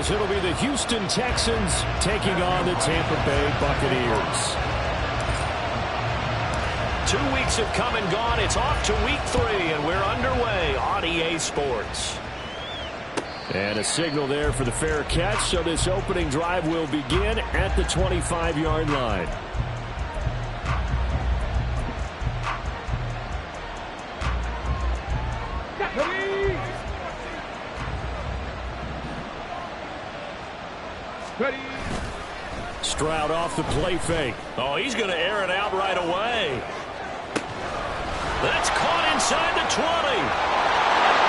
as it'll be the Houston Texans taking on the Tampa Bay Buccaneers. 2 weeks have come and gone. It's off to week 3, and we're underway on EA Sports. And a signal there for the fair catch, so this opening drive will begin at the 25-yard line. Ready. Stroud off the play fake. Oh, he's going to air it out right away. That's caught inside the 20.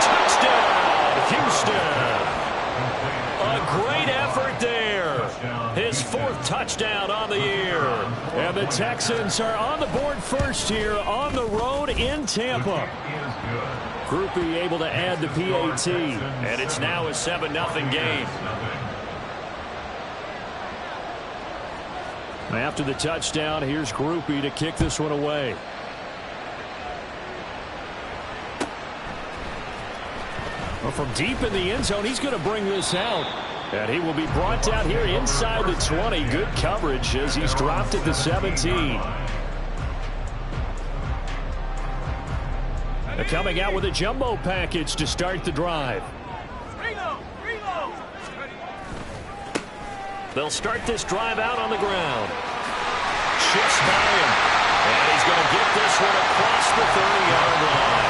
Touchdown, Houston. A great effort there. His 4th touchdown on the year. And the Texans are on the board first here on the road in Tampa. Groupie able to add the PAT. And it's now a 7-0 game. After the touchdown, here's Groupie to kick this one away. Well, from deep in the end zone, he's going to bring this out. And he will be brought down here inside the 20. Good coverage as he's dropped at the 17. They're coming out with a jumbo package to start the drive. They'll start this drive out on the ground. Shifts by him. And he's going to get this one across the 30-yard line.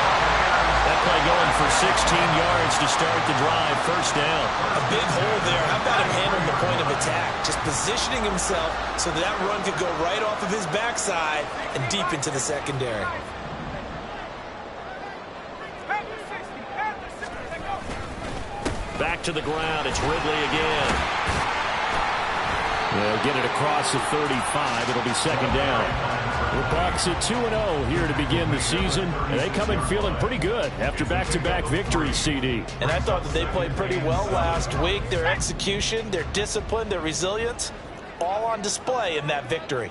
That play going for 16 yards to start the drive. First down. A big hole there. How about him handling the point of attack? Just positioning himself so that run could go right off of his backside and deep into the secondary. Back to the ground. It's Ridley again. They'll get it across the 35. It'll be second down. The Bucs at 2-0 here to begin the season. And they come in feeling pretty good after back-to-back victories, CD. And I thought that they played pretty well last week. Their execution, their discipline, their resilience, all on display in that victory.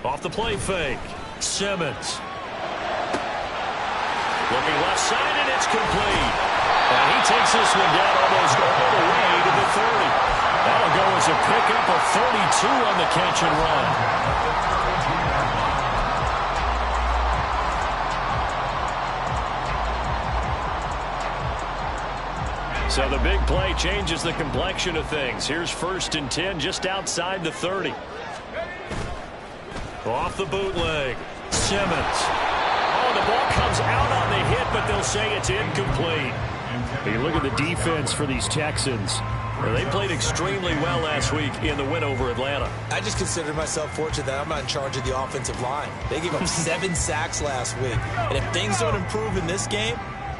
Off the play fake. Simmons. Looking left side, and it's complete. And he takes this one down almost all the way to the 30. That'll go as a pickup of 32 on the catch and run. So the big play changes the complexion of things. Here's 1st and 10 just outside the 30. Off the bootleg. Simmons. Oh, the ball comes out on the hit, but they'll say it's incomplete. You look at the defense for these Texans. Well, they played extremely well last week in the win over Atlanta. I just consider myself fortunate that I'm not in charge of the offensive line. They gave up 7 sacks last week. And if things don't improve in this game,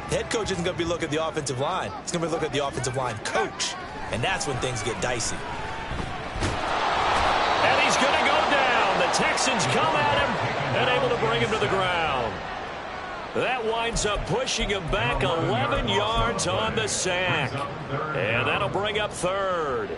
the head coach isn't going to be looking at the offensive line. He's going to be looking at the offensive line coach. And that's when things get dicey. And he's going to go down. The Texans come at him and able to bring him to the ground. That winds up pushing him back 11 yards on the sack. And that'll bring up 3rd.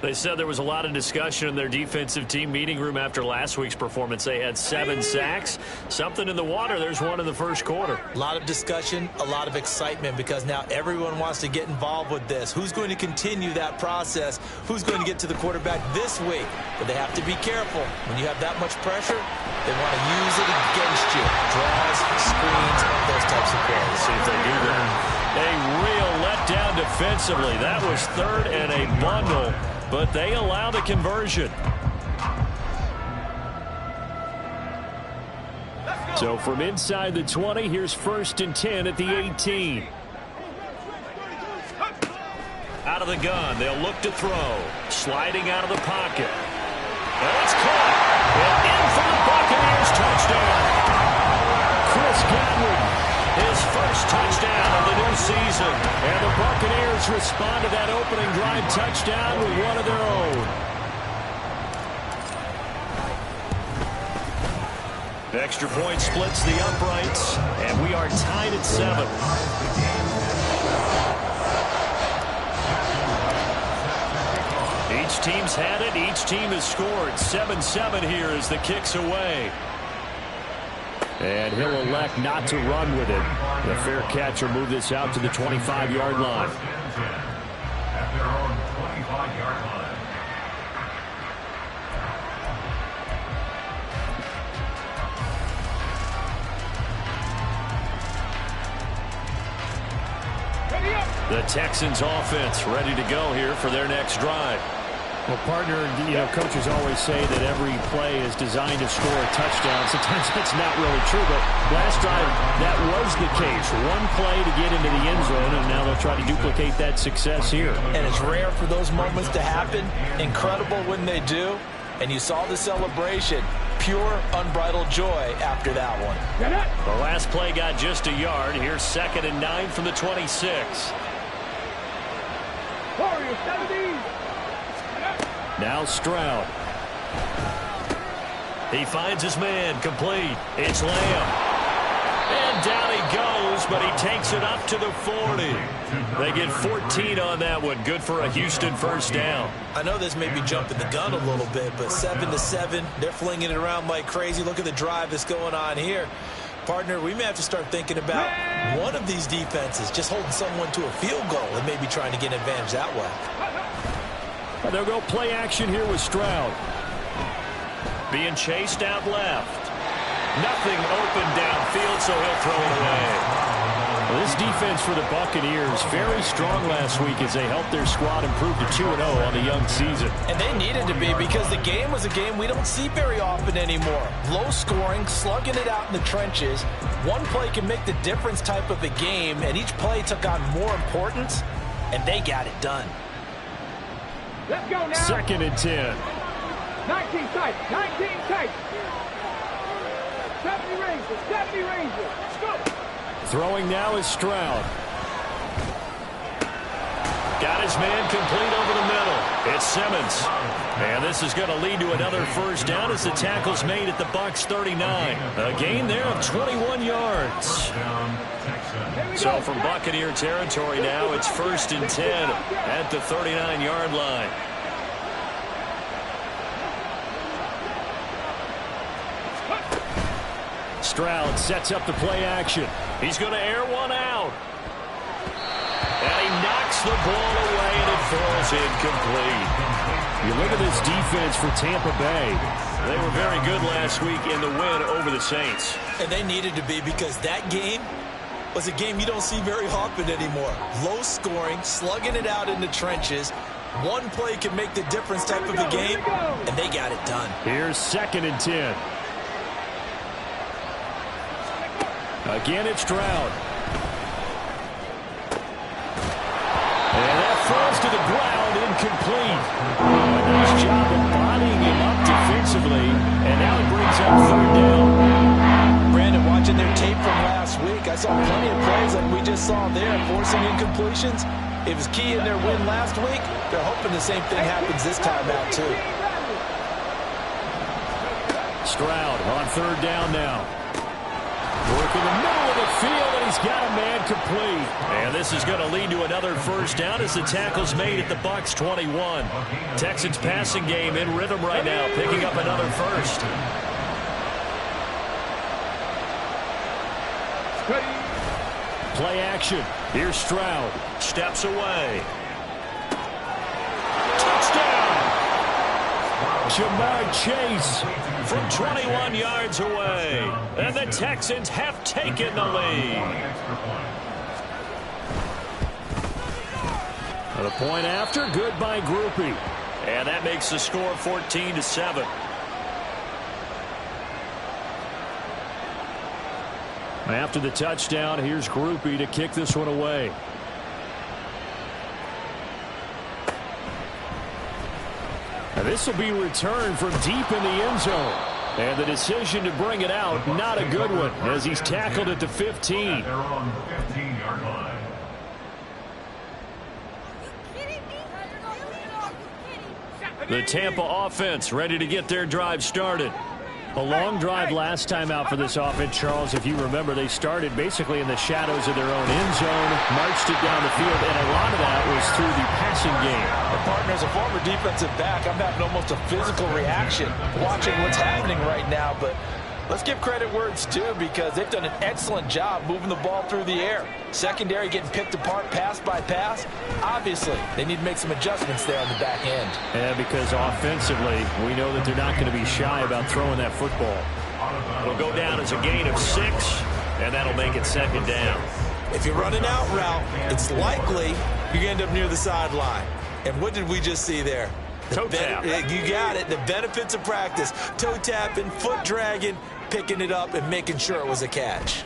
They said there was a lot of discussion in their defensive team meeting room after last week's performance. They had 7 sacks. Something in the water. There's one in the first quarter. A lot of discussion, a lot of excitement, because now everyone wants to get involved with this. Who's going to continue that process? Who's going to get to the quarterback this week? But they have to be careful. When you have that much pressure, they want to use it against you. Draws, screens, those types of plays. See if they do that. A real letdown defensively. That was 3rd and a bundle. But they allow the conversion. So from inside the 20, here's 1st and 10 at the 18. Out of the gun, they'll look to throw. Sliding out of the pocket. And it's caught. And in for the Buccaneers touchdown. Chris Godwin. His first touchdown of the new season. And the Buccaneers respond to that opening drive touchdown with one of their own. Extra point splits the uprights, and we are tied at 7. Each team's had it. Each team has scored. 7-7 here as the kick's away. And he'll elect not to run with it. The fair catch will move this out to the 25-yard line. At their own 25-yard line. The Texans offense ready to go here for their next drive. Well, partner, coaches always say that every play is designed to score a touchdown. Sometimes that's not really true, but last drive, that was the case. One play to get into the end zone, and now they'll try to duplicate that success here. And it's rare for those moments to happen. Incredible when they do. And you saw the celebration. Pure, unbridled joy after that one. The last play got just a yard. Here's 2nd and 9 from the 26. Now Stroud. He finds his man, complete. It's Lamb. And down he goes, but he takes it up to the 40. They get 14 on that one. Good for a Houston first down. I know this may be jumping the gun a little bit, but 7-7, they're flinging it around like crazy. Look at the drive that's going on here. Partner, we may have to start thinking about one of these defenses just holding someone to a field goal and maybe trying to get an advantage that way. Well, they'll go play action here with Stroud. Being chased out left. Nothing open downfield, so he'll throw it away. Well, this defense for the Buccaneers, very strong last week as they helped their squad improve to 2-0 on the young season. And they needed to be, because the game was a game we don't see very often anymore. Low scoring, slugging it out in the trenches. One play can make the difference type of a game, and each play took on more importance, and they got it done. Let's go now. 2nd and 10. 19 tight. 19 tight. 70 Rangers. 70 Rangers. Let's go. Throwing now is Stroud. Got his man complete over the middle. It's Simmons. And this is going to lead to another first down as the tackle's made at the Bucs 39. A gain there of 21 yards. So from Buccaneer territory now, it's 1st and 10 at the 39-yard line. Stroud sets up the play action. He's going to air one out. And he knocks the ball away, and it falls incomplete. You look at this defense for Tampa Bay. They were very good last week in the win over the Saints. And they needed to be, because that game was a game you don't see very often anymore. Low scoring, slugging it out in the trenches. One play can make the difference type of a game, and they got it done. Here's 2nd and 10. Again, it's Stroud. And that falls to the ground, incomplete. A nice job of bodying him up defensively, and now he brings up 3rd down. Brandon, watching their tape from last week, I saw plenty of plays like we just saw there, forcing incompletions. It was key in their win last week. They're hoping the same thing happens this time out, too. Stroud on 3rd down now. Work in the middle of the field, and he's got a man complete. And this is going to lead to another first down as the tackle's made at the Bucs 21. Texans passing game in rhythm right now, picking up another first. Play action. Here's Stroud. Steps away. Touchdown! Jamar Chase from 21 yards away. And the Texans have taken the lead. The point after, good by Groupie. And that makes the score 14-7. After the touchdown, here's Groupie to kick this one away. And this will be returned from deep in the end zone. And the decision to bring it out, not a good one, as he's tackled at the 15. They're on the 15-yard line. The Tampa offense ready to get their drive started. A long drive last time out for this offense, Charles. If you remember, they started basically in the shadows of their own end zone, marched it down the field, and a lot of that was through the passing game. The partner, as a former defensive back, I'm having almost a physical reaction watching what's happening right now. But Let's give credit where it's due because they've done an excellent job moving the ball through the air. Secondary getting picked apart pass by pass. Obviously, they need to make some adjustments there on the back end. Yeah, because offensively, we know that they're not going to be shy about throwing that football. It'll go down as a gain of 6, and that'll make it second down. If you're running out route, it's likely you end up near the sideline. And what did we just see there? Toe tap. You got it. The benefits of practice. Toe tapping, foot dragging, picking it up, and making sure it was a catch.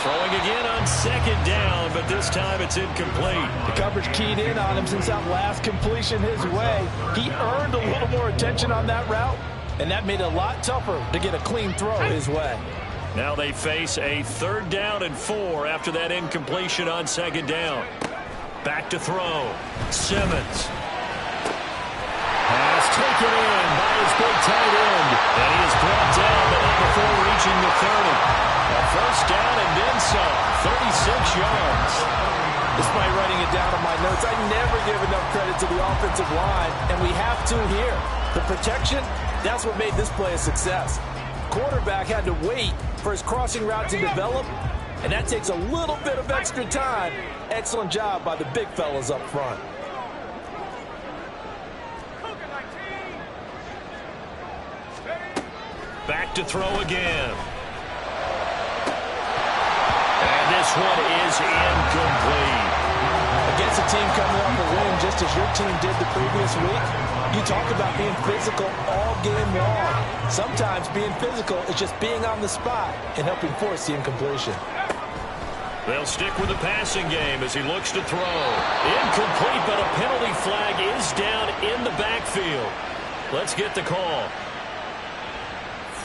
Throwing again on second down, but this time it's incomplete. The coverage keyed in on him since that last completion his way. He earned a little more attention on that route, and that made it a lot tougher to get a clean throw his way. Now they face a 3rd down and 4 after that incompletion on second down. Back to throw. Simmons. Pass taken in by his big tight end. And he is brought down, but not before reaching the 30. A 1st down and then some. 36 yards. Despite writing it down on my notes, I never give enough credit to the offensive line, and we have to here. The protection, that's what made this play a success. Quarterback had to wait for his crossing route to develop, and that takes a little bit of extra time. Excellent job by the big fellas up front. Back to throw again. And this one is incomplete. Against a team coming off a win just as your team did the previous week, you talk about being physical all game long. Sometimes being physical is just being on the spot and helping force the incompletion. They'll stick with the passing game as he looks to throw. Incomplete, but a penalty flag is down in the backfield. Let's get the call.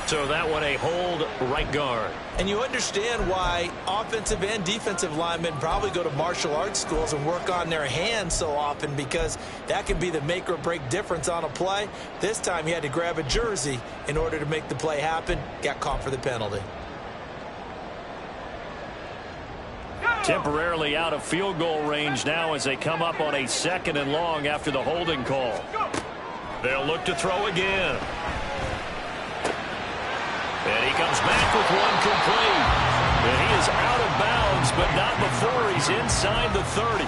So that one a hold right guard. And you understand why offensive and defensive linemen probably go to martial arts schools and work on their hands so often, because that can be the make or break difference on a play. This time he had to grab a jersey in order to make the play happen. Got caught for the penalty. Temporarily out of field goal range now as they come up on a 2nd and long after the holding call. They'll look to throw again. And he comes back with one complete. And he is out of bounds, but not before he's inside the 30.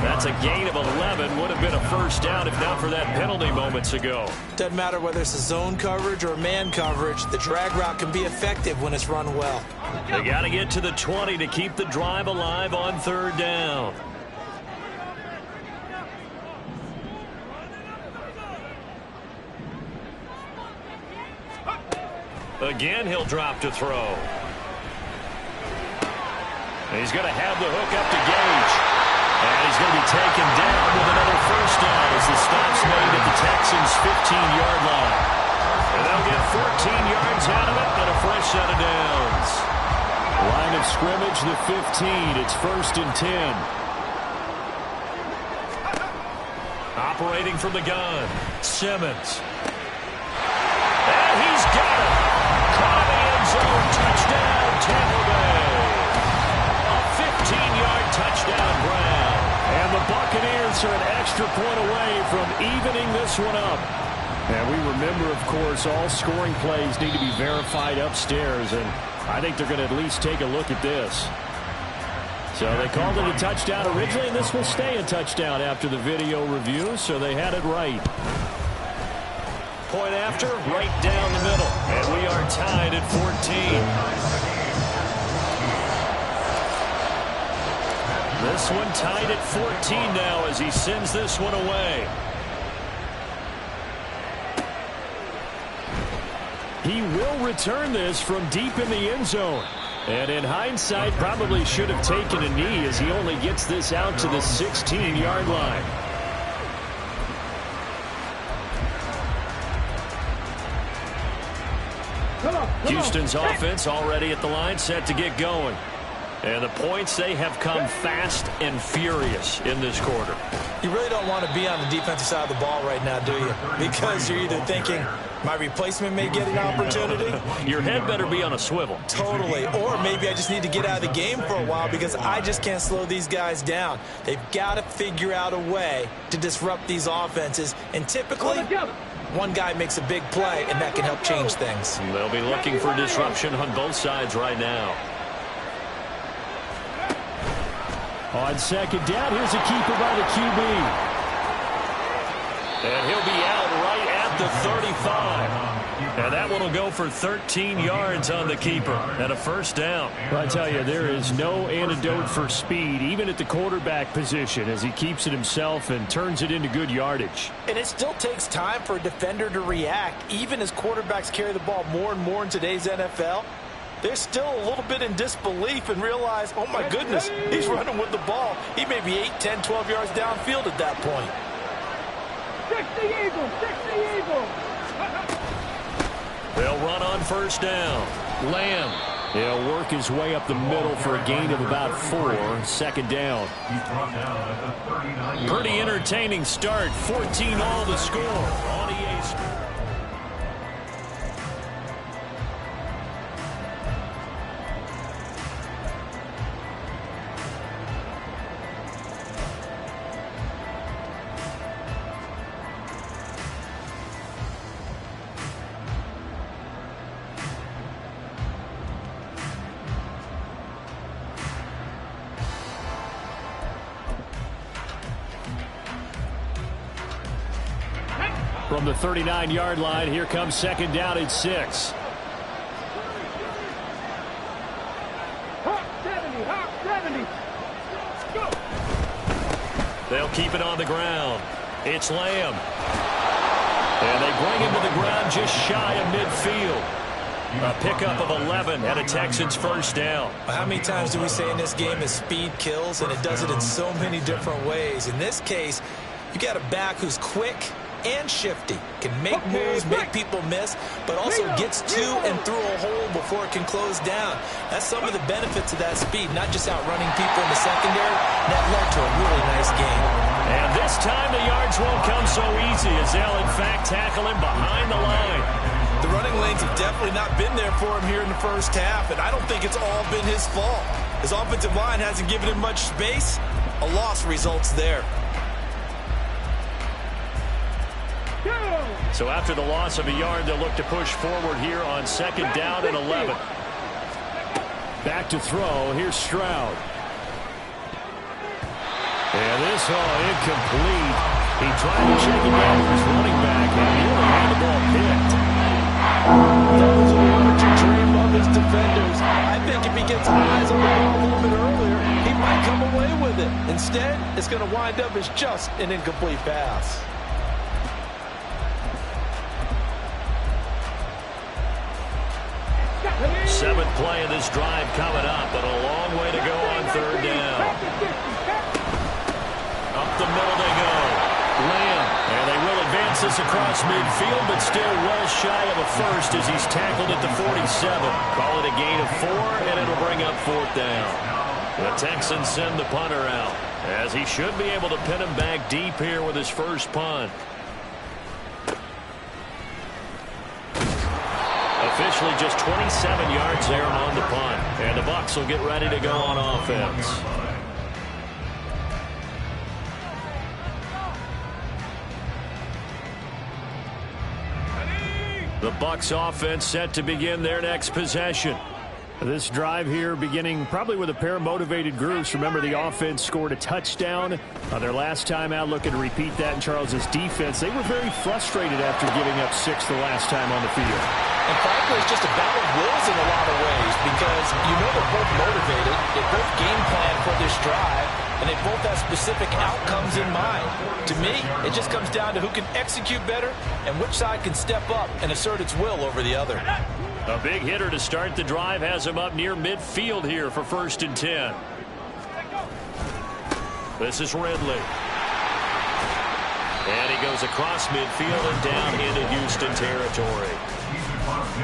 That's a gain of 11. Would have been a 1st down if not for that penalty moments ago. Doesn't matter whether it's a zone coverage or man coverage. The drag route can be effective when it's run well. They got to get to the 20 to keep the drive alive on 3rd down. Again, he'll drop to throw. And he's going to have the hook up to Gage. And he's going to be taken down with another 1st down as the stop's made at the Texans' 15-yard line. And they'll get 14 yards out of it and a fresh set of downs. Line of scrimmage, the 15. It's 1st and 10. Operating from the gun, Simmons. And he's got it. Caught in the end zone. Touchdown, Tampa Bay. A 15-yard touchdown grab. And the Buccaneers are an extra point away from evening this one up. And we remember, of course, all scoring plays need to be verified upstairs, and I think they're going to at least take a look at this. So they called it a touchdown originally, and this will stay a touchdown after the video review, so they had it right. Point after, right down the middle. And we are tied at 14. This one tied at 14 now as he sends this one away. He will return this from deep in the end zone. And in hindsight, probably should have taken a knee as he only gets this out to the 16-yard line. Houston's offense already at the line, set to get going. And the points, they have come fast and furious in this quarter. You really don't want to be on the defensive side of the ball right now, do you? Because you're either thinking, my replacement may get an opportunity. Your head better be on a swivel. Totally. Or maybe I just need to get out of the game for a while because I just can't slow these guys down. They've got to figure out a way to disrupt these offenses. And typically, One guy makes a big play, and that can help change things. They'll be looking for disruption on both sides right now. On second down, here's a keeper by the QB. And he'll be out right at the 35. And that one will go for 13 yards on the keeper and a first down. Well, I tell you, there is no antidote for speed, even at the quarterback position, as he keeps it himself and turns it into good yardage. And it still takes time for a defender to react. Even as quarterbacks carry the ball more and more in today's NFL, they're still a little bit in disbelief and realize, oh my goodness, he's running with the ball. He may be 8, 10, 12 yards downfield at that point. 60 Eagles, 60 Eagles. They'll run on first down. Lamb. He'll work his way up the middle for a gain of about 4. Second down. Pretty entertaining start. 14 all to score on EA Sports. From the 39-yard line, here comes second down at 6. Hawk 70, Hawk 70. Go. They'll keep it on the ground. It's Lamb. And they bring him to the ground just shy of midfield. A pickup of 11 and a Texans first down. How many times do we say in this game is speed kills, and it does it in so many different ways. In this case, you got a back who's quick and shifty, can make moves, make people miss, but also gets to and through a hole before it can close down. That's some of the benefits of that speed, not just outrunning people in the secondary. That led to a really nice game. And this time the yards won't come so easy as they'll in fact tackle him behind the line. The running lanes have definitely not been there for him here in the first half, and I don't think it's all been his fault. His offensive line hasn't given him much space. A loss results there. So after the loss of a yard, they'll look to push forward here on second down and 11. Back to throw. Here's Stroud. And this incomplete. He tried to check it down with his running back, and he only had the ball picked. Those who want to dream of his defenders. I think if he gets eyes on the ball a little bit earlier, he might come away with it. Instead, it's going to wind up as just an incomplete pass. Seventh play of this drive coming up, but a long way to go on third down. Up the middle they go. Lamb, and they will advance this across midfield, but still well shy of a first as he's tackled at the 47. Call it a gain of 4, and it'll bring up fourth down. The Texans send the punter out, as he should be able to pin him back deep here with his first punt. Officially just 27 yards there on the punt. And the Bucs will get ready to go on offense. The Bucs offense set to begin their next possession. This drive here beginning probably with a pair of motivated groups. Remember, the offense scored a touchdown their last time out. Looking to repeat that in Charles's defense. They were very frustrated after giving up 6 the last time on the field. And frankly, it's just a battle of wills in a lot of ways because you know they're both motivated. They both game plan for this drive, and they both have specific outcomes in mind. To me, it just comes down to who can execute better and which side can step up and assert its will over the other. A big hitter to start the drive has him up near midfield here for 1st and 10. This is Ridley. And he goes across midfield and down into Houston territory.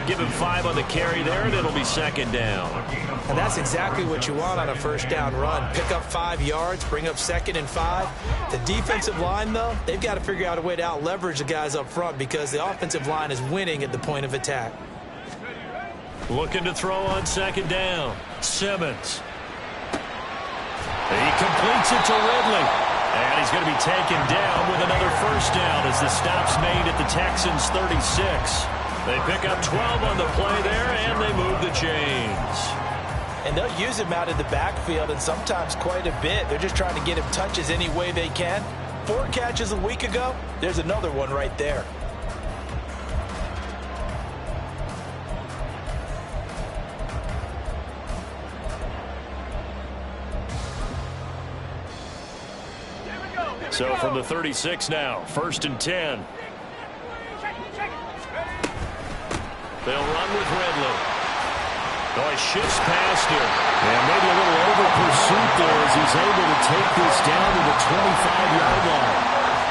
Give him 5 on the carry there, and it'll be second down. And that's exactly what you want on a first down run. Pick up 5 yards, bring up 2nd and 5. The defensive line, though, they've got to figure out a way to out-leverage the guys up front because the offensive line is winning at the point of attack. Looking to throw on second down. Simmons. He completes it to Ridley. And he's going to be taken down with another first down as the stop's made at the Texans' 36. They pick up 12 on the play there, and they move the chains. And they'll use him out in the backfield, and sometimes quite a bit. They're just trying to get him touches any way they can. 4 catches a week ago. There's another one right there. So from the 36 now, 1st and 10. They'll run with Ridley. Oh, he shifts past him. And maybe a little over-pursuit there as he's able to take this down to the 25-yard line.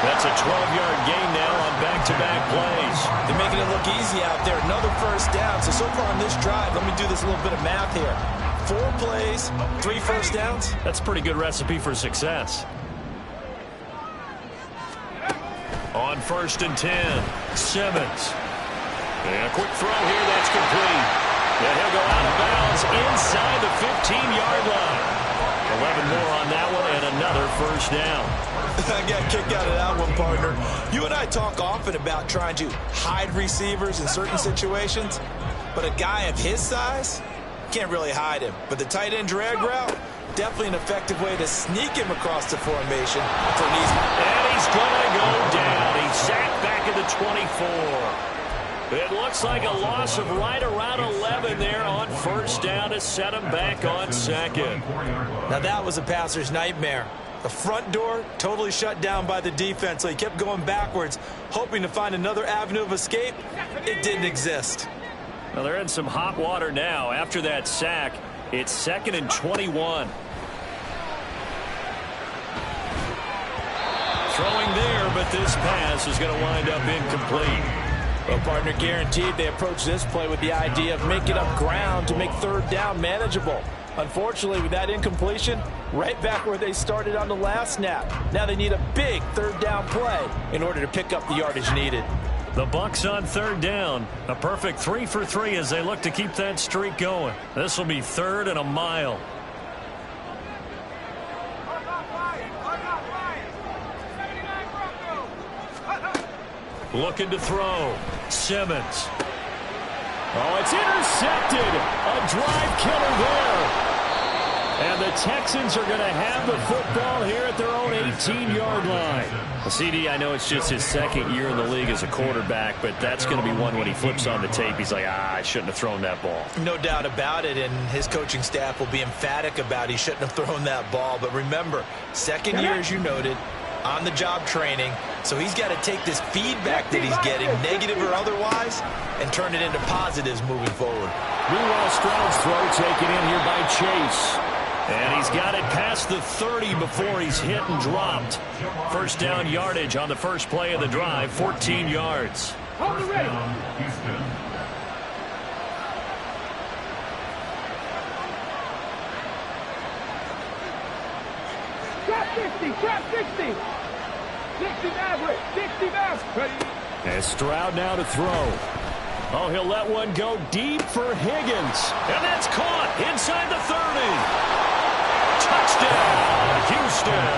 That's a 12-yard gain now on back-to-back plays. They're making it look easy out there. Another first down. So far on this drive, let me do this little bit of math here. 4 plays, 3 first downs. That's a pretty good recipe for success. On 1st and 10, Simmons. And a quick throw here, that's complete. And he'll go out of bounds inside the 15-yard line. 11 more on that one and another first down. I got a kick out of that one, partner. You and I talk often about trying to hide receivers in certain situations, but a guy of his size can't really hide him. But the tight end drag route, definitely an effective way to sneak him across the formation for an easy. And he's going to go down. He's sacked back at the 24. It looks like a loss of right around 11 there on first down to set him back on second. Now that was a passer's nightmare. The front door totally shut down by the defense, so he kept going backwards, hoping to find another avenue of escape. It didn't exist. Well, they're in some hot water now. After that sack, it's 2nd and 21. Throwing there, but this pass is going to wind up incomplete. Well, partner, guaranteed they approach this play with the idea of making up ground to make 3rd down manageable. Unfortunately, with that incompletion, right back where they started on the last snap. Now they need a big 3rd down play in order to pick up the yardage needed. The Bucs on 3rd down. A perfect 3 for 3 as they look to keep that streak going. This will be 3rd and a mile. Looking to throw. Simmons. Oh, it's intercepted. A drive killer there. And the Texans are going to have the football here at their own 18-yard line. Well, CD, I know it's just his 2nd year in the league as a quarterback, but that's going to be one when he flips on the tape. He's like, I shouldn't have thrown that ball. No doubt about it, and his coaching staff will be emphatic about he shouldn't have thrown that ball. But remember, 2nd year, as you noted, on-the-job training, so he's got to take this feedback that he's getting, negative or otherwise, and turn it into positives moving forward. Meanwhile, Stroud's throw taken in here by Chase. And he's got it past the 30 before he's hit and dropped. First down yardage on the first play of the drive, 14 yards. Hold it ready. Trap 60. 60 Maverick. 60 Maverick. Ready. And Stroud now to throw. Oh, he'll let one go deep for Higgins. And that's caught inside the 30. Touchdown, Houston.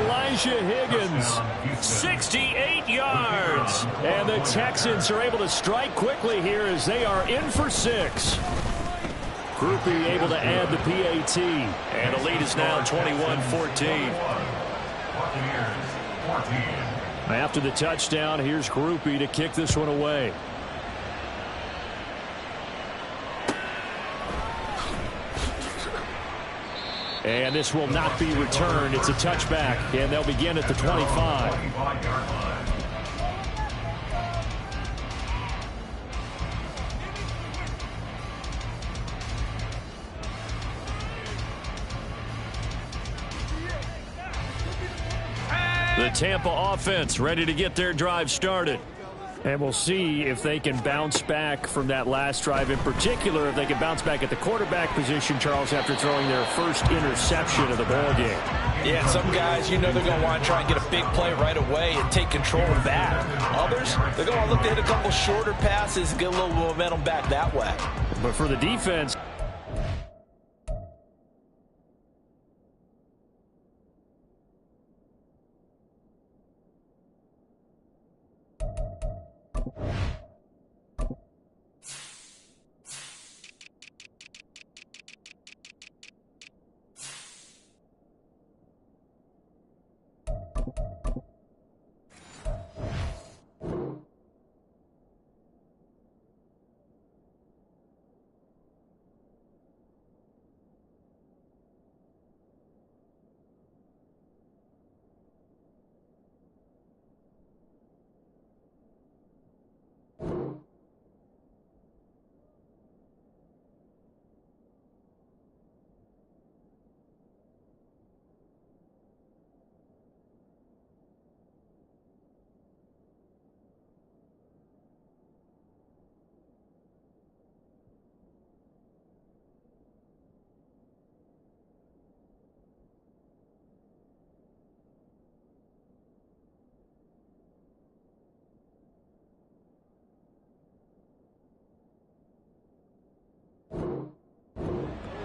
Elijah Higgins. 68 yards. And the Texans are able to strike quickly here as they are in for 6. Groupie able to add the PAT. And the lead is now 21-14. After the touchdown, here's Groupie to kick this one away. And this will not be returned. It's a touchback, and they'll begin at the 25. The Tampa offense ready to get their drive started. And we'll see if they can bounce back from that last drive. In particular, if they can bounce back at the quarterback position, Charles, after throwing their first interception of the ball game. Yeah, some guys, you know they're going to want to try and get a big play right away and take control of that. Others, they're going to look to hit a couple shorter passes and get a little momentum back that way. But for the defense,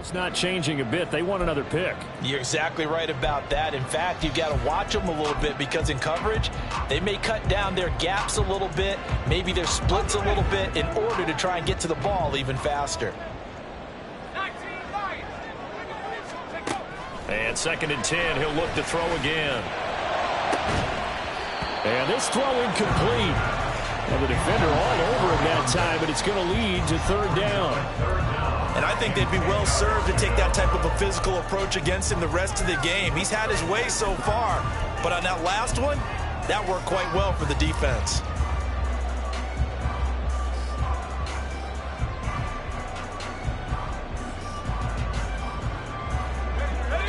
It's not changing a bit. They want another pick. You're exactly right about that. In fact, you've got to watch them a little bit because in coverage, they may cut down their gaps a little bit, maybe their splits a little bit in order to try and get to the ball even faster. And 2nd and 10, he'll look to throw again. And this throw incomplete. And the defender all over him that time, but it's going to lead to 3rd down. And I think they'd be well served to take that type of a physical approach against him the rest of the game. He's had his way so far, but on that last one, that worked quite well for the defense.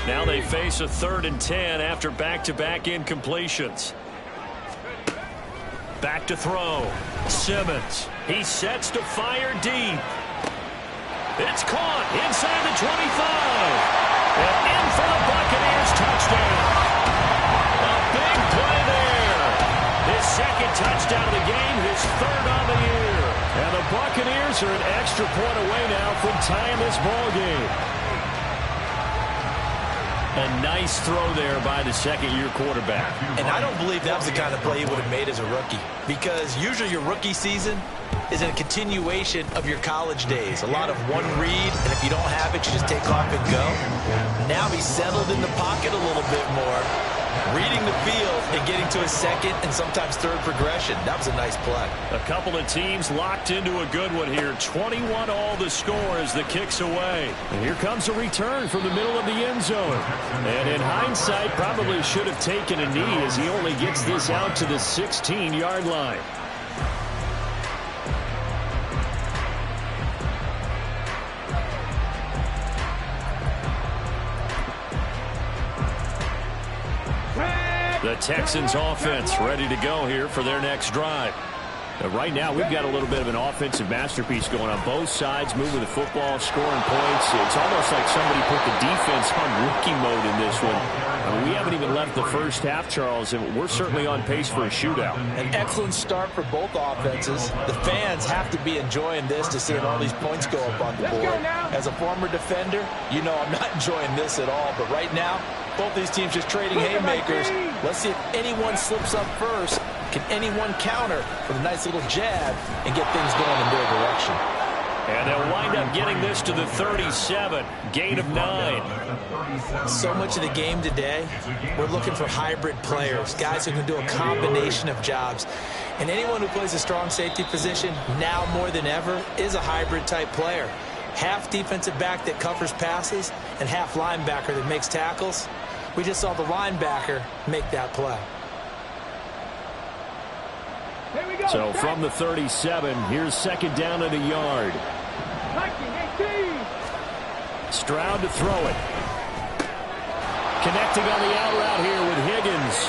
Now they face a 3rd and 10 after back-to-back incompletions. Back to throw. Simmons. He sets to fire deep. It's caught inside the 25. And in for the Buccaneers touchdown. A big play there. His 2nd touchdown of the game, his 3rd on the year. And the Buccaneers are an extra point away now from tying this ball game. A nice throw there by the 2nd-year quarterback. And I don't believe that was the kind of play he would have made as a rookie. Because usually your rookie season is a continuation of your college days. A lot of one read, and if you don't have it, you just take off and go. Now he's settled in the pocket a little bit more, reading the field and getting to his 2nd and sometimes 3rd progression. That was a nice play. A couple of teams locked into a good one here. 21 all the score as the kick's away. And here comes a return from the middle of the end zone. And in hindsight, probably should have taken a knee as he only gets this out to the 16-yard line. The Texans offense ready to go here for their next drive. Right now, we've got a little bit of an offensive masterpiece going on both sides, moving the football, scoring points. It's almost like somebody put the defense on rookie mode in this one. I mean, we haven't even left the first half, Charles, and we're certainly on pace for a shootout. An excellent start for both offenses. The fans have to be enjoying this to see all these points go up on the board. As a former defender, you know I'm not enjoying this at all, but right now, both these teams just trading haymakers. Let's see if anyone slips up first. Can anyone counter with a nice little jab and get things going in their direction? And they'll wind up getting this to the 37. Gain of 9. So much of the game today, we're looking for hybrid players, guys who can do a combination of jobs. And anyone who plays a strong safety position, now more than ever, is a hybrid type player. Half defensive back that covers passes and half linebacker that makes tackles. We just saw the linebacker make that play. So from the 37, here's 2nd down and a yard. 19, 18. Stroud to throw it. Connecting on the out route here with Higgins.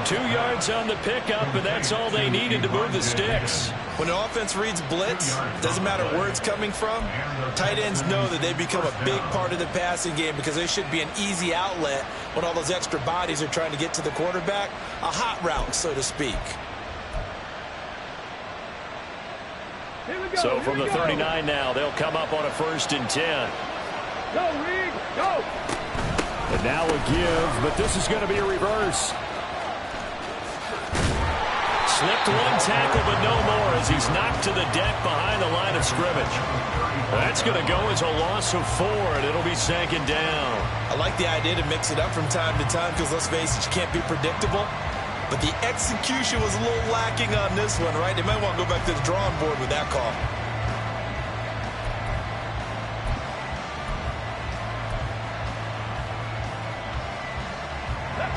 2 yards on the pickup, and that's all they needed to move the sticks. When an offense reads blitz, doesn't matter where it's coming from, tight ends know that they become a big part of the passing game because they should be an easy outlet when all those extra bodies are trying to get to the quarterback. A hot route, so to speak. So from the 39 now, they'll come up on a 1st and 10. Go, Reed, go. And now a give, but this is going to be a reverse. Slipped one tackle, but no more as he's knocked to the deck behind the line of scrimmage. That's going to go as a loss of 4, and it'll be 2nd down. I like the idea to mix it up from time to time because, let's face it, you can't be predictable. But the execution was a little lacking on this one, right? They might want to go back to the drawing board with that call.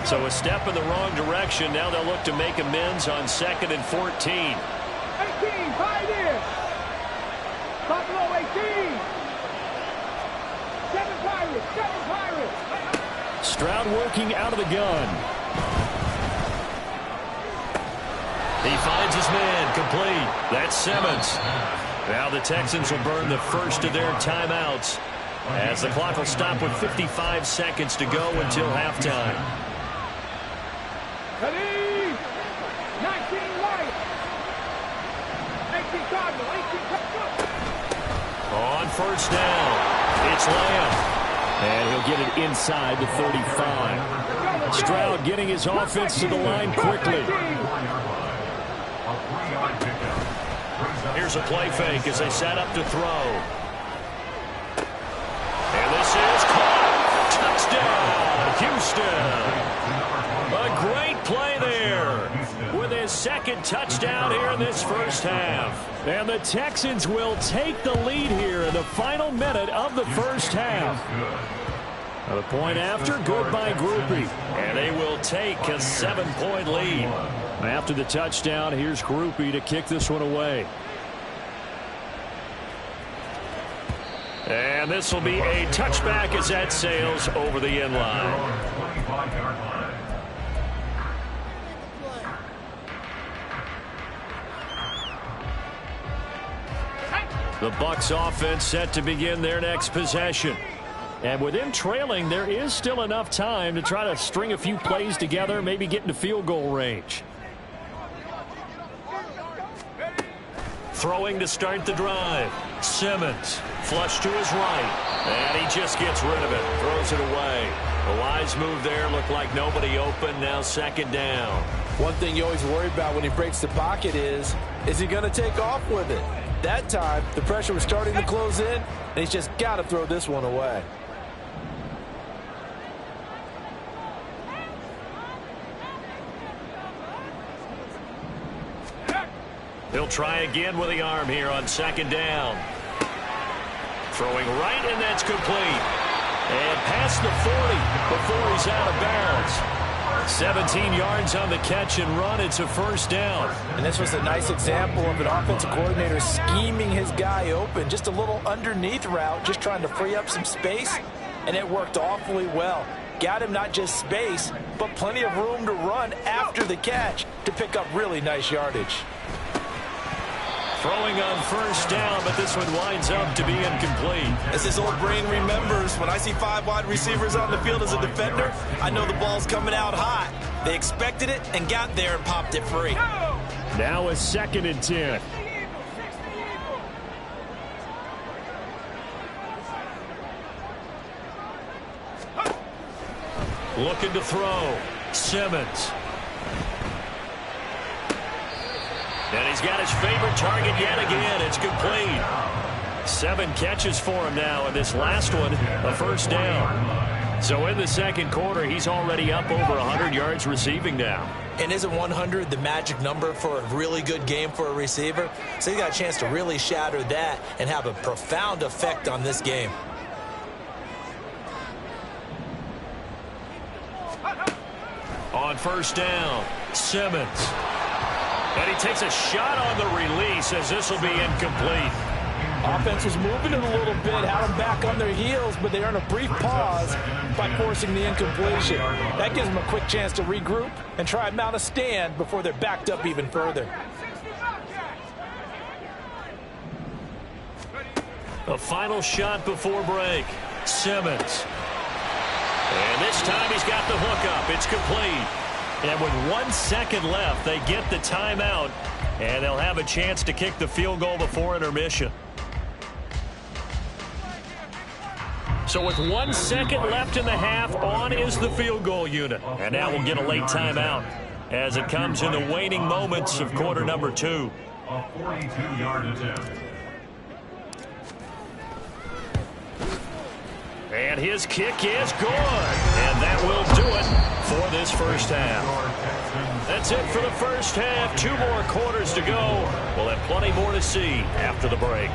So a step in the wrong direction. Now they'll look to make amends on 2nd and 14. 18, tied in. Buffalo 18. 7 Pirates. Stroud working out of the gun. He finds his man, complete. That's Simmons. Now the Texans will burn the first of their timeouts as the clock will stop with 55 seconds to go until halftime. 19 Lions. 18 Cardinals. 18 Cardinals. On 1st down, it's It's Lamb. And he'll get it inside the 35. Stroud getting his offense to the line quickly. Here's a play fake as they set up to throw. And this is caught. Touchdown, Houston. A great play there with his second touchdown here in this first half. And the Texans will take the lead here in the final minute of the first half. The point after, good by Groupie. And they will take a 7-point lead. After the touchdown, here's Groupie to kick this one away. And this will be a touchback as that sails over the end line. The Bucs offense set to begin their next possession. And with them trailing, there is still enough time to try to string a few plays together, maybe get into field goal range. Throwing to start the drive. Simmons, flush to his right. And he just gets rid of it, throws it away. A wise move there, looked like nobody open, now second down. One thing you always worry about when he breaks the pocket is he going to take off with it? That time, the pressure was starting to close in, and he's just got to throw this one away. He'll try again with the arm here on second down. Throwing right, and that's complete. And past the 40 before he's out of bounds. 17 yards on the catch and run. It's a first down. And this was a nice example of an offensive coordinator scheming his guy open. Just a little underneath route, just trying to free up some space. And it worked awfully well. Got him not just space, but plenty of room to run after the catch to pick up really nice yardage. Throwing on first down, but this one winds up to be incomplete. As his old brain remembers, when I see 5 wide receivers on the field as a defender, I know the ball's coming out hot. They expected it and got there and popped it free. Now a 2nd and 10. Looking to throw. Simmons. And he's got his favorite target yet again. It's complete. 7 catches for him now, and this last one, a first down. So in the second quarter, he's already up over 100 yards receiving now. And isn't 100 the magic number for a really good game for a receiver? So he got a chance to really shatter that and have a profound effect on this game. On first down, Simmons. And he takes a shot on the release as this will be incomplete. Offense was moving it a little bit, had them back on their heels, but they earn a brief pause by forcing the incompletion. That gives them a quick chance to regroup and try and mount a stand before they're backed up even further. A final shot before break. Simmons. And this time he's got the hook up. It's complete. And with 1 second left, they get the timeout, and they'll have a chance to kick the field goal before intermission. So with 1 second left in the half, on is the field goal unit. And now we'll get a late timeout as it comes in the waning moments of quarter number 2. A 42-yard attempt. And his kick is good. And that will do it for this first half. That's it for the first half. 2 more quarters to go. We'll have plenty more to see after the break.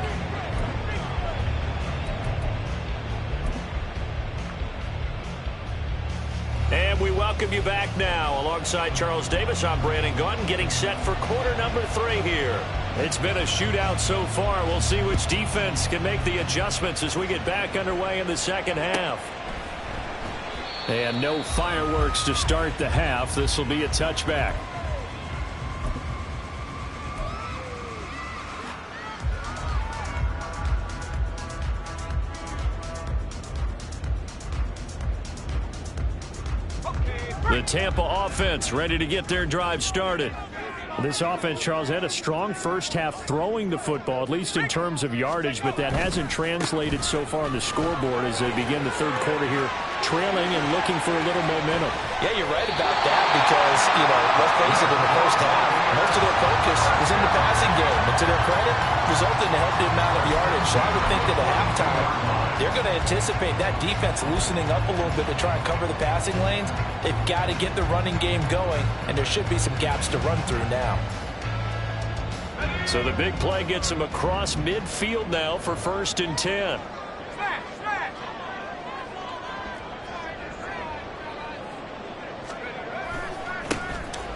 And we welcome you back now. Alongside Charles Davis, I'm Brandon Gunn, getting set for quarter number 3 here. It's been a shootout so far. We'll see which defense can make the adjustments as we get back underway in the second half. And no fireworks to start the half. This will be a touchback. The Tampa offense ready to get their drive started. This offense, Charles, had a strong first half throwing the football, at least in terms of yardage, but that hasn't translated so far on the scoreboard as they begin the third quarter here, trailing and looking for a little momentum. Yeah, you're right about that because, let's face it, in the first half, most of their focus was in the passing game. But to their credit, resulted in a healthy amount of yardage. So I would think that at halftime, they're going to anticipate that defense loosening up a little bit to try and cover the passing lanes. They've got to get the running game going, and there should be some gaps to run through now. So the big play gets him across midfield now for 1st and 10.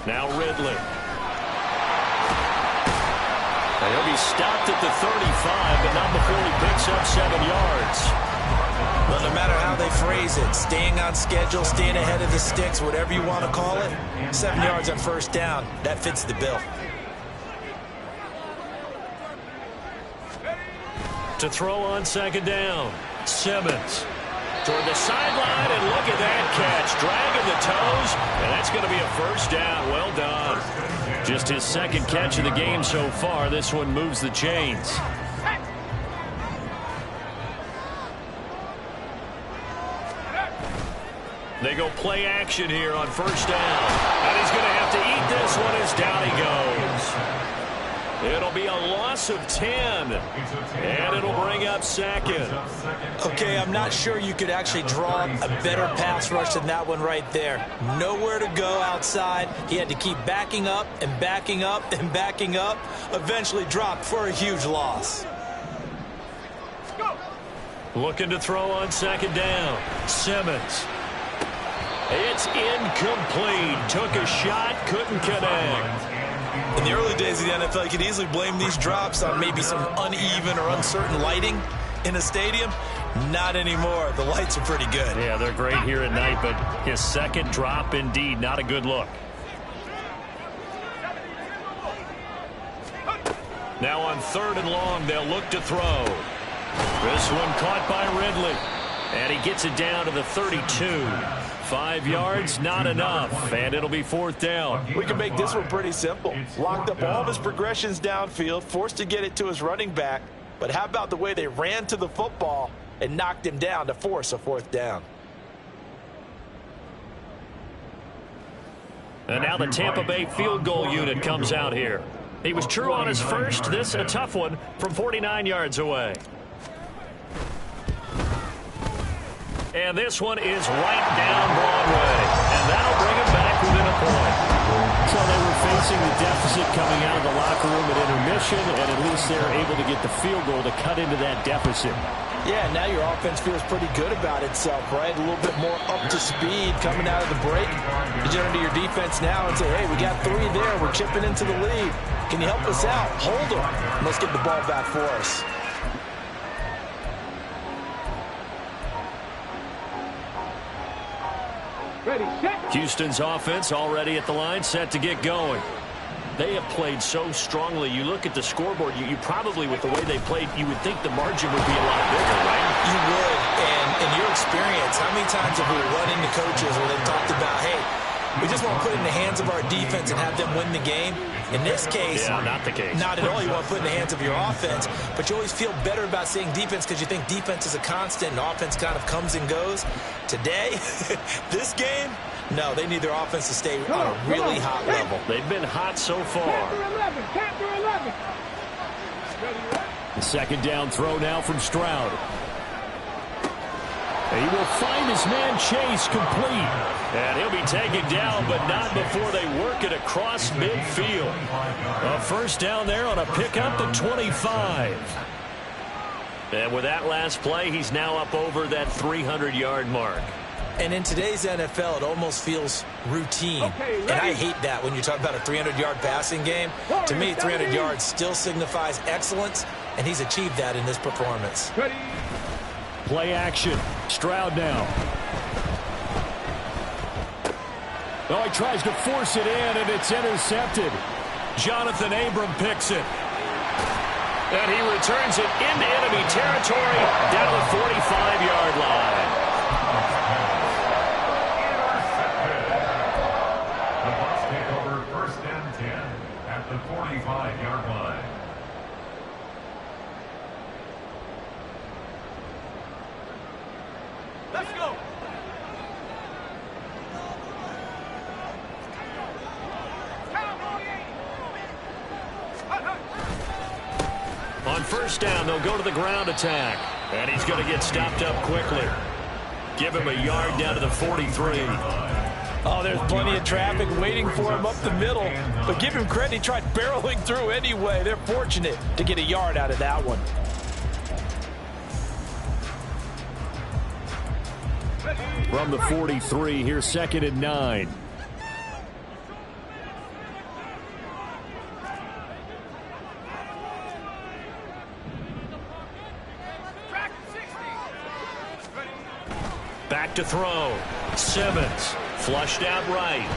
Now Ridley. And he'll be stopped at the 35, but not before he picks up 7 yards. Well, no matter how they phrase it, staying on schedule, staying ahead of the sticks, whatever you want to call it, 7 yards on 1st down, that fits the bill. To throw on 2nd down, Simmons. Toward the sideline, and look at that catch. Dragging the toes, and that's going to be a 1st down. Well done. Just his 2nd catch of the game so far. This one moves the chains. They go play action here on 1st down. And he's going to have to eat this one as down he goes. It'll be a loss of 10, and it'll bring up 2nd. Okay, I'm not sure you could actually draw a better pass rush than that one right there. Nowhere to go outside. He had to keep backing up and backing up and backing up. Eventually dropped for a huge loss. Looking to throw on 2nd down. Simmons. It's incomplete. Took a shot, couldn't connect. In the early days of the NFL, you could easily blame these drops on maybe some uneven or uncertain lighting in a stadium. Not anymore. The lights are pretty good. Yeah, they're great here at night, but his 2nd drop, indeed, not a good look. Now on 3rd and long, they'll look to throw. This one caught by Ridley. And he gets it down to the 32. 5 yards, not enough, and it'll be 4th down. We can make this one pretty simple. Locked up all of his progressions downfield, forced to get it to his running back. But how about the way they ran to the football and knocked him down to force a 4th down? And now the Tampa Bay field goal unit comes out here. He was true on his first. This a tough one from 49 yards away. And this one is right down Broadway. And that'll bring him back within a point. So they were facing the deficit coming out of the locker room at intermission, and at least they're able to get the field goal to cut into that deficit. Yeah, now your offense feels pretty good about itself, right? A little bit more up to speed coming out of the break. You turn to your defense now and say, hey, we got 3 there. We're chipping into the lead. Can you help us out? Hold them. Let's get the ball back for us. Ready, set. Houston's offense already at the line, set to get going. They have played so strongly. You look at the scoreboard, you probably, with the way they played, you would think the margin would be a lot bigger, right? You would. And in your experience, how many times have we run into coaches where they've talked about, hey, we just want to put it in the hands of our defense and have them win the game? In this case, yeah, not the case. Not at all. You want to put it in the hands of your offense, but you always feel better about saying defense because you think defense is a constant and offense kind of comes and goes. Today, this game, no, they need their offense to stay on a really hot level. They've been hot so far. Captain 11. The 2nd down throw now from Stroud. He will find his man Chase complete. And he'll be taken down, but not before they work it across midfield. A 1st down there on a pickup at 25. And with that last play, he's now up over that 300-yard mark. And in today's NFL, it almost feels routine. And I hate that when you talk about a 300-yard passing game. To me, 300 yards still signifies excellence, and he's achieved that in this performance. Play action. Stroud now. Oh, he tries to force it in, and it's intercepted. Jonathan Abram picks it. And he returns it into enemy territory down the 45-yard line. The Bucs take over 1st and 10 at Let's go. On first down, they'll go to the ground attack. And he's going to get stopped up quickly. Give him a yard down to the 43. Oh, there's plenty of traffic waiting for him up the middle. But give him credit, he tried barreling through anyway. They're fortunate to get a yard out of that one. From the 43, here's 2nd and 9. Back to throw. Simmons flushed out right.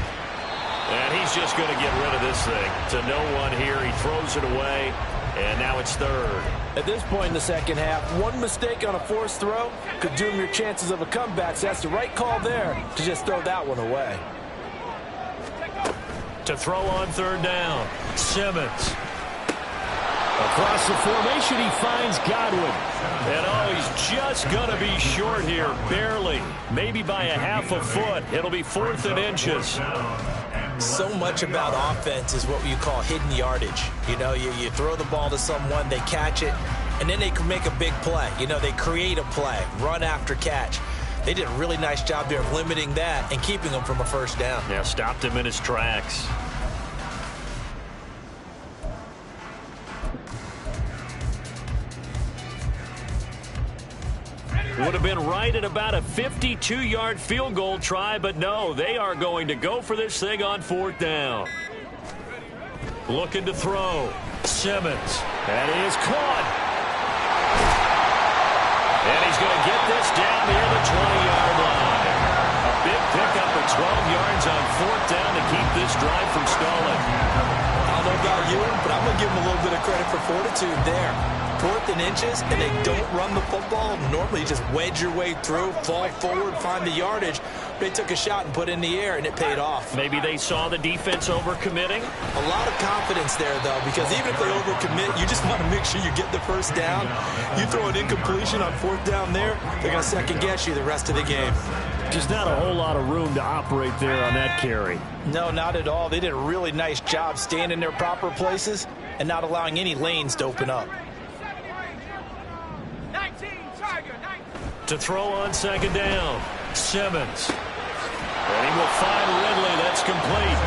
And he's just going to get rid of this thing. To no one here. He throws it away. And now it's 3rd. At this point in the second half, one mistake on a forced throw could doom your chances of a comeback. So that's the right call there to just throw that one away. To throw on 3rd down. Simmons. Across the formation, he finds Godwin. And oh, he's just going to be short here, barely. Maybe by a half a foot. It'll be 4th and inches. So much about offense is what you call hidden yardage. You know, you throw the ball to someone, they catch it, and then they can make a big play. You know, they create a play, run after catch. They did a really nice job there of limiting that and keeping him from a first down. Yeah, stopped him in his tracks. Would have been right at about a 52-yard field goal try, but no, they are going to go for this thing on 4th down. Looking to throw. Simmons. That is caught. And he's going to get this down near the 20-yard line. A big pickup for 12 yards on 4th down to keep this drive from stalling. I don't know about you, but I'm going to give him a little bit of credit for fortitude there. 4th and inches, and they don't run the football. Normally, you just wedge your way through, fall forward, find the yardage. They took a shot and put it in the air, and it paid off. Maybe they saw the defense overcommitting. A lot of confidence there, though, because even if they overcommit, you just want to make sure you get the first down. You throw an incompletion on 4th down there, they're going to second-guess you the rest of the game. Just not a whole lot of room to operate there on that carry. No, not at all. They did a really nice job staying in their proper places and not allowing any lanes to open up. To throw on 2nd down. Simmons. And he will find Ridley. That's complete.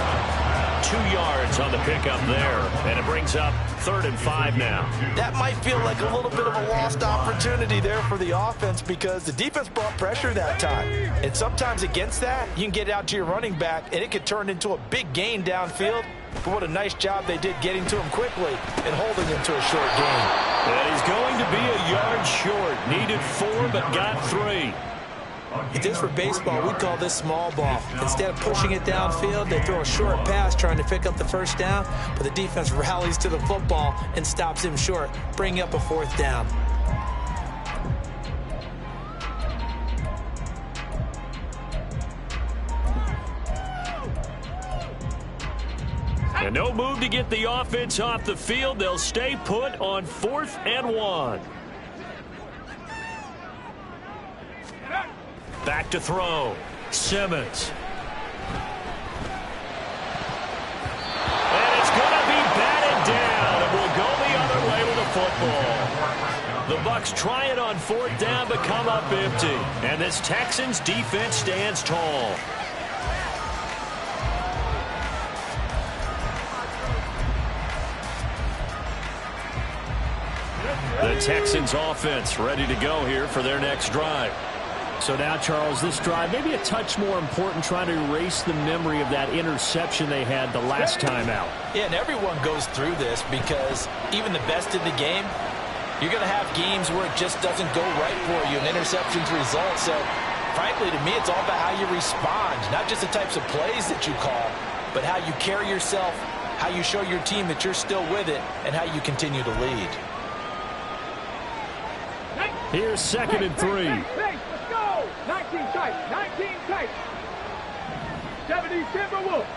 2 yards on the pickup there. And it brings up 3rd and 5 now. That might feel like a little bit of a lost opportunity there for the offense because the defense brought pressure that time. And sometimes against that, you can get out to your running back, and it could turn into a big gain downfield. But what a nice job they did getting to him quickly and holding him to a short gain. And he's going to be a yard short. Needed 4, but got 3. If this were baseball, we'd call this small ball. Instead of pushing it downfield, they throw a short pass trying to pick up the first down, but the defense rallies to the football and stops him short, bringing up a 4th down. And no move to get the offense off the field. They'll stay put on 4th and 1. Back to throw. Simmons. And it's going to be batted down. And we'll go the other way with the football. The Bucs try it on 4th down, but come up empty. And this Texans defense stands tall. The Texans offense ready to go here for their next drive. So now, Charles, this drive maybe a touch more important, trying to erase the memory of that interception they had the last time out. Yeah, and everyone goes through this because even the best in the game, you're going to have games where it just doesn't go right for you and interceptions result. So, frankly, to me, it's all about how you respond, not just the types of plays that you call, but how you carry yourself, how you show your team that you're still with it, and how you continue to lead. Here's 2nd and 3. Let's go! 19 tight, 19 tight. 70 Timberwolves.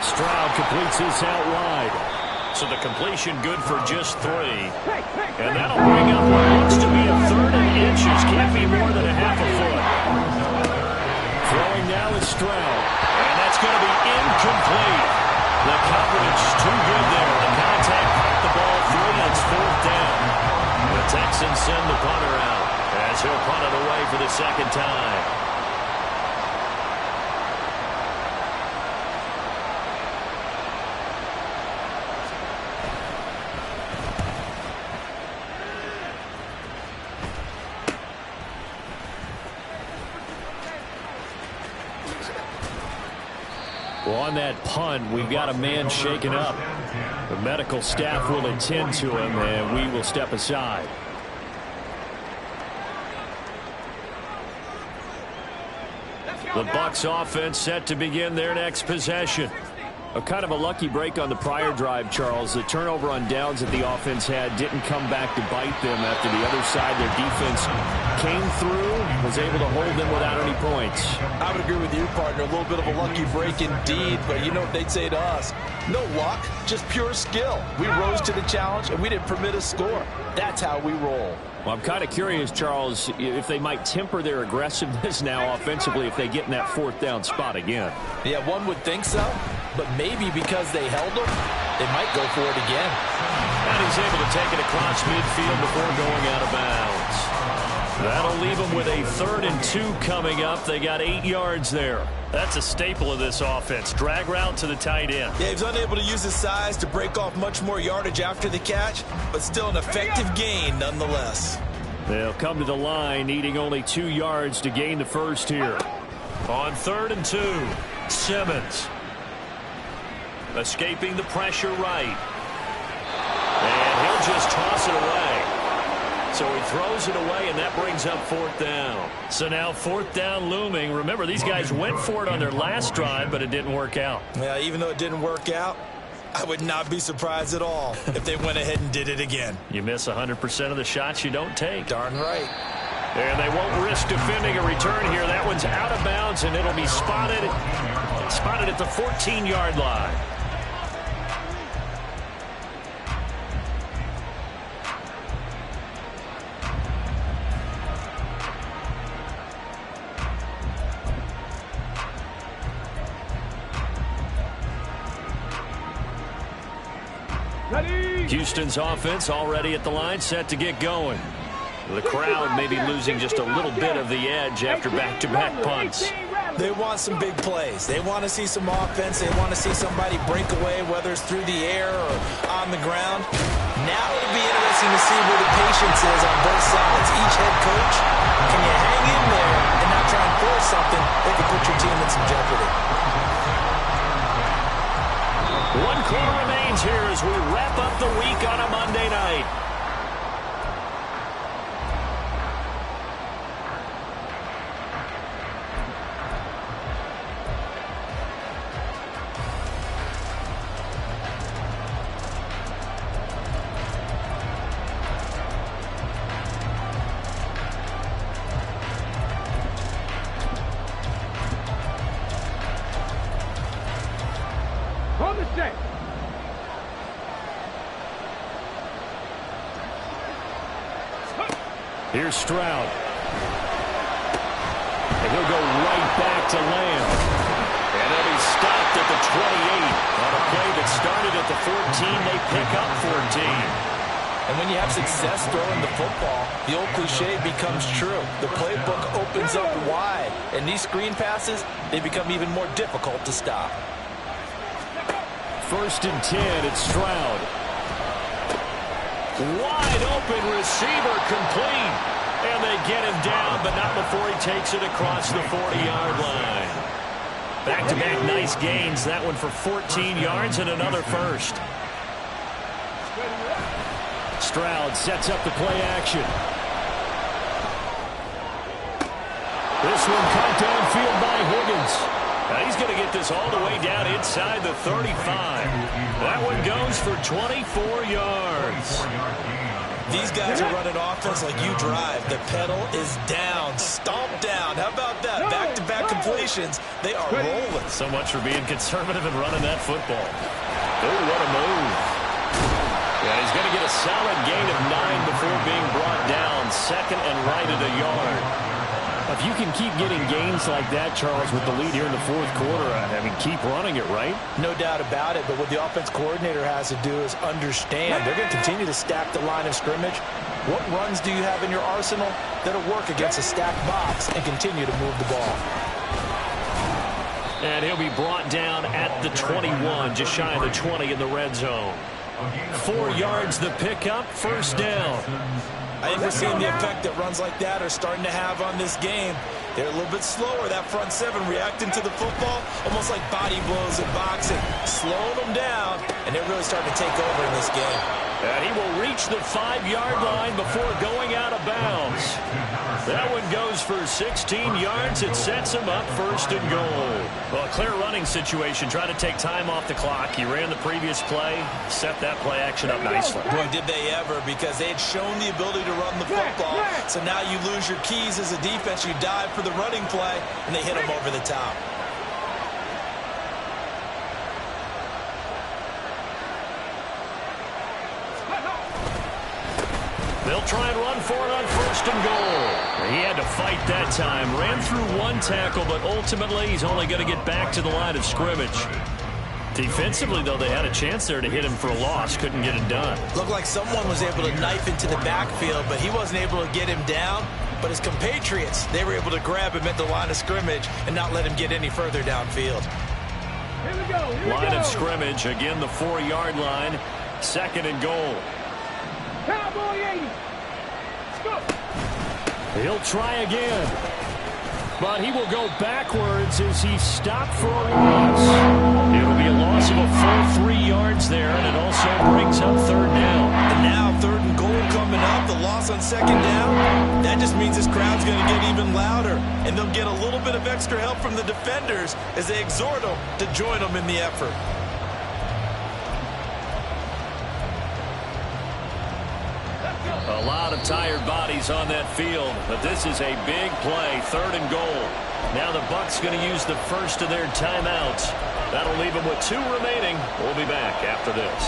Stroud completes this out wide. So the completion good for just 3. And that'll bring up what looks to be a 3rd and inches. Can't be more than a half a foot. Throwing now is Stroud. And that's going to be incomplete. The coverage too good there. The contact popped the ball free. It's 4th down. The Texans send the punter out as he'll punt it away for the 2nd time. Well, on that punt, we've got a man shaken up. The medical staff will attend to him, and we will step aside. The Bucs offense set to begin their next possession. A kind of a lucky break on the prior drive, Charles. The turnover on downs that the offense had didn't come back to bite them after the other side. Their defense came through, was able to hold them without any points. I would agree with you, partner. A little bit of a lucky break indeed, but you know what they'd say to us? No luck, just pure skill. We rose to the challenge, and we didn't permit a score. That's how we roll. Well, I'm kind of curious, Charles, if they might temper their aggressiveness now offensively if they get in that 4th down spot again. Yeah, one would think so, but maybe because they held them, they might go for it again. And he's able to take it across midfield before going out of bounds. That'll leave them with a 3rd and 2 coming up. They got 8 yards there. That's a staple of this offense. Drag route to the tight end. Yeah, he's unable to use his size to break off much more yardage after the catch, but still an effective gain nonetheless. They'll come to the line, needing only 2 yards to gain the first here. On 3rd and 2, Simmons. Escaping the pressure right. And he'll just toss it away. So he throws it away, and that brings up 4th down. So now 4th down looming. Remember, these guys went for it on their last drive, but it didn't work out. Yeah, even though it didn't work out, I would not be surprised at all if they went ahead and did it again. You miss 100% of the shots you don't take. Darn right. And they won't risk defending a return here. That one's out of bounds, and it'll be spotted at the 14-yard line. Houston's offense already at the line, set to get going. The crowd may be losing just a little bit of the edge after back-to-back punts. They want some big plays. They want to see some offense. They want to see somebody break away, whether it's through the air or on the ground. Now it'll be interesting to see where the patience is on both sides. Each head coach, can you hang in there and not try and force something that could put your team in some jeopardy? 1 quarter remains here as we wrap up the week on a Monday night. On the set. Here's Stroud. And he'll go right back to Lamb. And he'll be stopped at the 28. On a play that started at the 14, they pick up 14. And when you have success throwing the football, the old cliche becomes true. The playbook opens up wide, and these screen passes, they become even more difficult to stop. 1st and 10, it's Stroud. Wide open receiver complete. And they get him down, but not before he takes it across the 40-yard line. Back-to-back nice gains. That one for 14 yards and another first. Stroud sets up the play action. This one caught downfield by Higgins. Now he's going to get this all the way down inside the 35. That one goes for 24 yards. These guys are running offense like you drive. The pedal is down, stomp down. How about that? Back-to-back completions. They are rolling. So much for being conservative and running that football. Oh, what a move. solid gain of 9 before being brought down. Second and right at a yard. If you can keep getting gains like that, Charles, with the lead here in the fourth quarter, I mean, keep running it, right? No doubt about it, but what the offense coordinator has to do is understand they're going to continue to stack the line of scrimmage. What runs do you have in your arsenal that'll work against a stacked box and continue to move the ball? And he'll be brought down at the 21, just shy of the 20 in the red zone. 4 yards the pickup, first down. I think we're seeing the effect that runs like that are starting to have on this game. They're a little bit slower, that front seven, reacting to the football, almost like body blows in boxing, slowing them down, and they're really starting to take over in this game. And he will reach the 5-yard line before going out of bounds. That one goes for 16 yards. It sets him up first and goal. Well, a clear running situation. Try to take time off the clock. He ran the previous play, set that play action up nicely. Boy, did they ever, because they had shown the ability to run the football. So now you lose your keys as a defense. You dive for the running play, and they hit him over the top. They'll try and run for it on first and goal. He had to fight that time. Ran through one tackle, but ultimately he's only going to get back to the line of scrimmage. Defensively, though, they had a chance there to hit him for a loss. Couldn't get it done. Looked like someone was able to knife into the backfield, but he wasn't able to get him down. But his compatriots, they were able to grab him at the line of scrimmage and not let him get any further downfield. Here we go. Line of scrimmage, again the 4-yard line. Second and goal. Cowboy 80. Let's go. He'll try again. But he will go backwards as he stopped for a loss. It'll be a loss of a full 3 yards there, and it also brings up third down. And now third and goal coming up, the loss on second down. That just means this crowd's going to get even louder, and they'll get a little bit of extra help from the defenders as they exhort them to join them in the effort. A lot of tired bodies on that field, but this is a big play, third and goal. Now the Bucs going to use the first of their timeouts. That'll leave them with 2 remaining. We'll be back after this.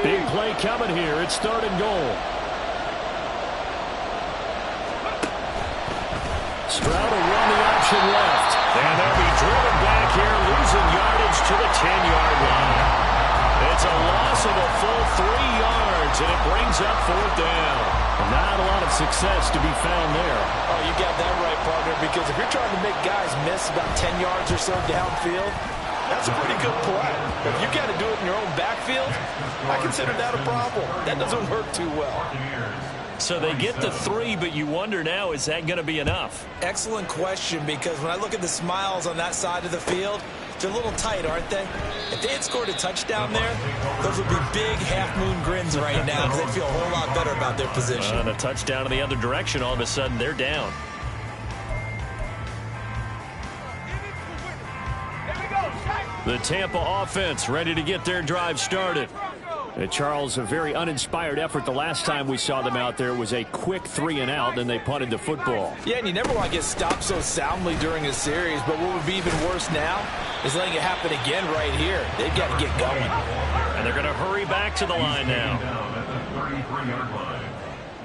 Big play coming here. It's third and goal. Stroud will run the option left. And they'll be driven back here, losing yardage to the 10-yard line. It's a loss of a full 3 yards, and it brings up fourth down. Not a lot of success to be found there. Oh, you got that right, partner, because if you're trying to make guys miss about 10 yards or so downfield, that's a pretty good play. If you got to do it in your own backfield, I consider that a problem. That doesn't work too well. So they get the 3, but you wonder now, is that going to be enough? Excellent question, because when I look at the smiles on that side of the field, they're a little tight, aren't they? If they had scored a touchdown there, those would be big half-moon grins right now because they'd feel a whole lot better about their position. And a touchdown in the other direction, all of a sudden they're down. The Tampa offense ready to get their drive started. Charles, a very uninspired effort the last time we saw them out there. It was a quick 3-and-out, and they punted the football. Yeah, and you never want to get stopped so soundly during a series, but what would be even worse now is letting it happen again right here. They've got to get going. And they're going to hurry back to the line now. 33-yard line.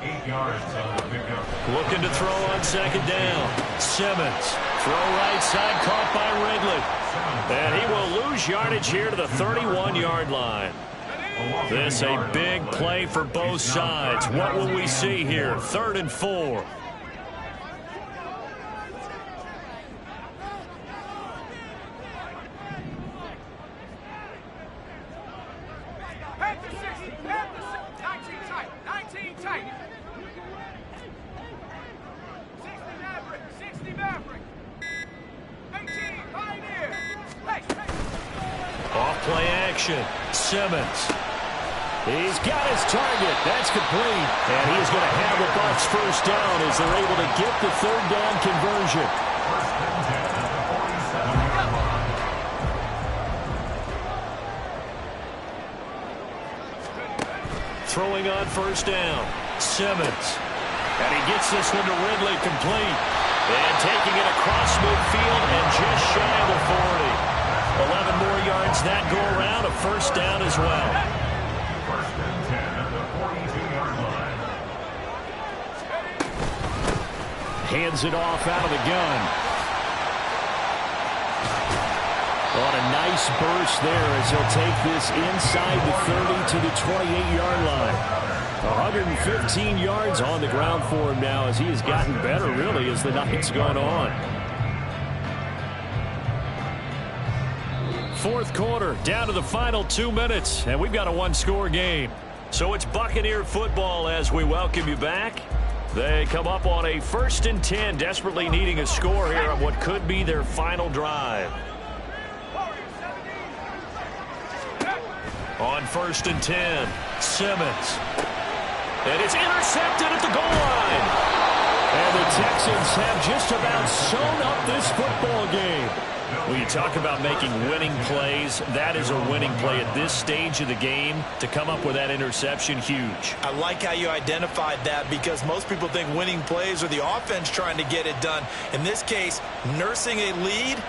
8 yards on the pickup. Looking to throw on second down. Simmons. Throw right side, caught by Ridley. And he will lose yardage here to the 31-yard line. This a big play for both sides. What will we see here? 3rd and 4. Off play action. Simmons. He's got his target. That's complete. And he's going to have the Bucs first down as they're able to get the 3rd down conversion. Throwing on first down. Simmons. And he gets this one to Ridley complete. And taking it across midfield and just shy of the 40. 11 more yards that go around, a first down as well. First and 10 at the 42-yard line. Hands it off out of the gun. On a nice burst there as he'll take this inside the 30 to the 28-yard line. 115 yards on the ground for him now as he has gotten better, really, as the night's gone on. Fourth quarter, down to the final 2 minutes, and we've got a one-score game. So it's Buccaneer football as we welcome you back. They come up on a 1st and 10, desperately needing a score here on what could be their final drive. On 1st and 10, Simmons. And it's intercepted at the goal line. And the Texans have just about sewn up this football game. When you talk about making winning plays, that is a winning play at this stage of the game. To come up with that interception, huge. I like how you identified that because most people think winning plays are the offense trying to get it done. In this case, nursing a lead